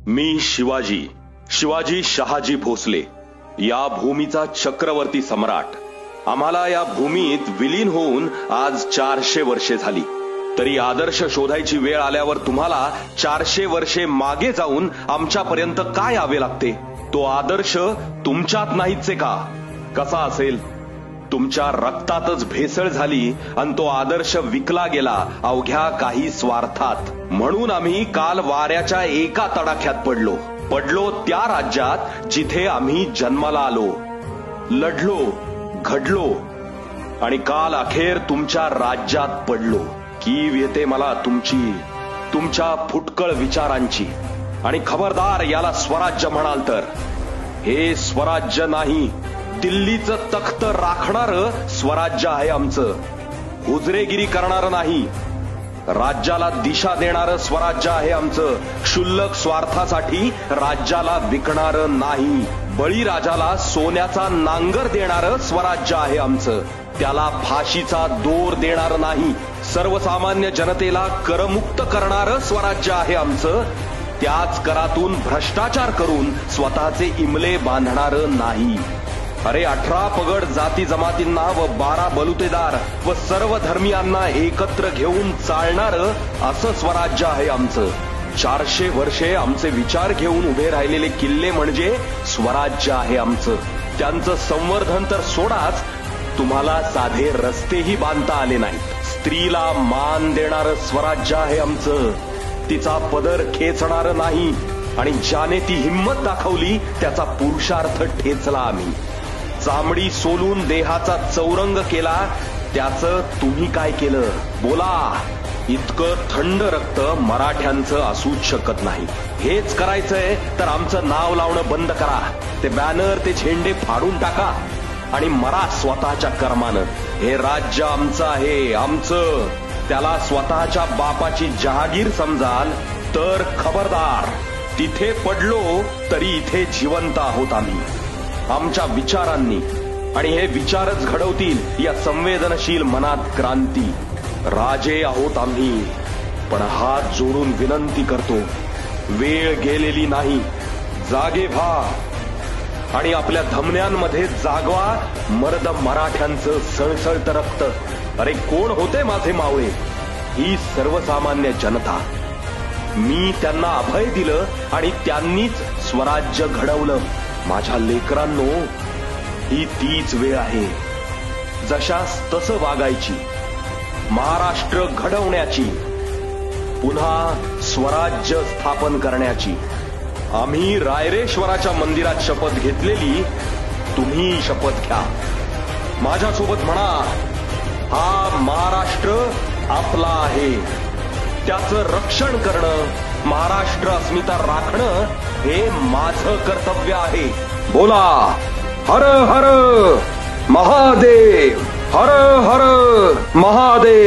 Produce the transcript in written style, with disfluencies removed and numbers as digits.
मी शिवाजी शहाजी भोसले, या भूमीचा चक्रवर्ती सम्राट। आम्हाला या भूमीत विलीन होऊन आज 400 वर्षे झाली। तरी आदर्श शोधायची वेळ आल्यावर तुम्हाला 400 वर्षे मागे जाऊन आमच्यापर्यंत काय यावे लागते? तो आदर्श तुमच्यात नाहीच का? कसा असेल? तुमच्या रक्तातच भेसळ झाली आणि तो आदर्श विकला गेला अवघ्या काही स्वार्थात। म्हणून आम्ही काल वाऱ्याच्या एका तडाख्यात पडलो त्या राज्यात जिथे आम्ही जन्माला आलो, लढलो, घडलो आणि काल अखेर तुमच्या राज्यात पडलो। कीव येते मला तुमच्या फुटकळ विचारांची। आणि खबरदार याला स्वराज्य म्हणाल तर हे स्वराज्य नाही, दिल्लीचं तख्त राखणारं स्वराज्य आहे आमचं। हुजरेगिरी करणारं नाही, राज्याला दिशा देणारं स्वराज्य आहे आमचं। क्षुल्लक स्वार्थासाठी राज्याला विकणारं नाही, बळीराजाला सोन्याचा नांगर देणारं स्वराज्य आहे आमचं। त्याला फाशीचा दोर देणारं नाही, सर्वसामान्य जनतेला करमुक्त करणारं स्वराज्य आहे आमचं। त्याच करातून भ्रष्टाचार करून स्वतःचे इमले बांधणारं नाही। अरे 18 पगड जाती जमातींना व 12 बलुतेदार व सर्व धर्मियांना एकत्र घेऊन चालणारं असं स्वराज्य आहे आमचं। 400 वर्षे आमचे विचार घेऊन उभे राहिलेले किल्ले म्हणजे स्वराज्य आहे आमचं। त्यांचं संवर्धन तर सोडाच, तुम्हाला साधे रस्तेही बांधता आले नाहीत। स्त्रीला मान देणारं स्वराज्य आहे आमचं, तिचा पदर खेचणारं नाही आणि ज्याने ती हिम्मत दाखवली त्याचा पुरुषार्थ ठेचला आम्ही। चामडी सोलून देहाचा चौरंग केला, त्याचं तुम्ही काय केलं? बोला। इतकं थंड रक्त मराठ्यांचं असूच शकत नाही। हेच करायचंय तर आमचं नाव लावणं बंद करा, ते बॅनर ते झेंडे फाडून टाका आणि मरा स्वतःच्या कर्मानं। हे राज्य आमचं आहे, आमचं। त्याला स्वतःच्या बापाची जहागीर समजाल तर खबरदार। तिथे पडलो तरी इथे जिवंत आहोत आम्ही, आमच्या विचारांनी। आणि हे विचारच घडवतील या संवेदनशील मनात क्रांती। राजे आहोत आम्ही, पण हात जोडून विनंती करतो, वेळ गेलेली नाही, जागे व्हा आणि आपल्या धमन्यांमध्ये जागवा मर्द मराठ्यांचं सळसळतं रक्त। अरे कोण होते माझे मावळे? ही सर्वसामान्य जनता। मी त्यांना अभय दिलं आणि त्यांनीच स्वराज्य घडवलं। माझ्या लेकरांनो, ही तीच वेळ आहे जशास तसं वागायची, महाराष्ट्र घडवण्याची, पुन्हा स्वराज्य स्थापन करण्याची। आम्ही रायरेश्वराच्या मंदिरात शपथ घेतलेली, तुम्ही शपथ घ्या। माझ्यासोबत म्हणा, हा महाराष्ट्र आपला आहे, त्याचं रक्षण करणं, महाराष्ट्र अस्मिता राखणं हे माझं कर्तव्य आहे। बोला, हर हर महादेव, हर हर महादेव।